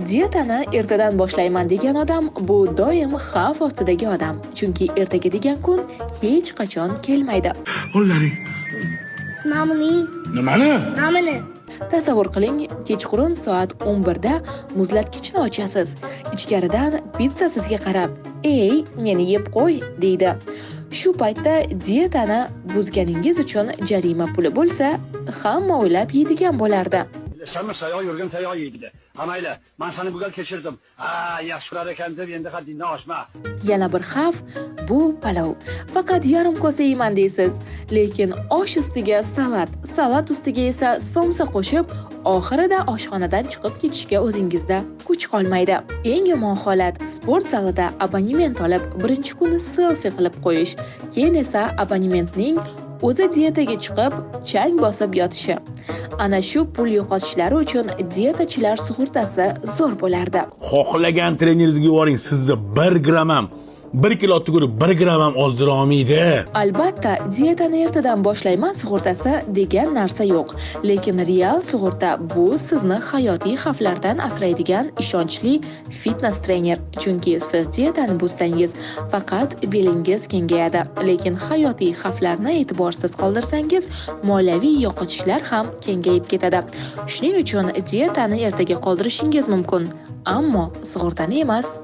Diyetani ertadan boshlayman degan odam bu doim xavf ostidagi odam, chunki ertaga degan kun hech qachon kelmaydi. Qo'llaring. Mamuni. Nimani? Namini. Tasavvur qiling, kechqurun soat 11 da muzlatgichni ochasiz. Ichkaridan pitsa sizga qarab, "Ey, meni yeb qo'y" deydi. Shu paytda diyetani buzganingiz uchun jarima puli bo'lsa, hamma o'ylab yeydigan bo'lardi. Sen sayağı yurgan sayağı yedi. Amayla, ben seni bu gal geçirdim. Yaxshilar ekan deb endi haddingdan oshma. Yana bir xavf bu palov. Faqat yarim kosa yeyman deysiz, lekin osh ustiga salat ustiga esa somsa qo'shib, oxirida oshxonadan chiqib ketishga o'zingizda kuch qolmaydi. Eng yomon holat sport zalida abonement olib, birinchi kuni selfie qilib qo'yish, keyin esa abonementning o'zi diyetaga chiqib, chang bosib yotishi. Ana shu pul yo'qotishlari uchun diyetachilar sug'urtasi zo'r bo'lardi. Xohlagan treneringizga yuboring, sizni 1 gram ham 1 kilo tugurib 1 gram ham ozdira olmaydi. Albatta, diyetani ertadan boshlayman sug'urtasi degan narsa yo'q. Lekin real sug'urta bu sizni hayotiy xavflardan asraydigan ishonchli fitness trener. Chunki siz diyetani buzsangiz, faqat belingiz kengayadi, lekin hayotiy xavflarni e'tiborsiz qoldirsangiz, moliyaviy yo'qotishlar ham kengayib ketadi. Shuning uchun diyetani ertaga qoldirishingiz mumkin, ammo sug'urtani emas.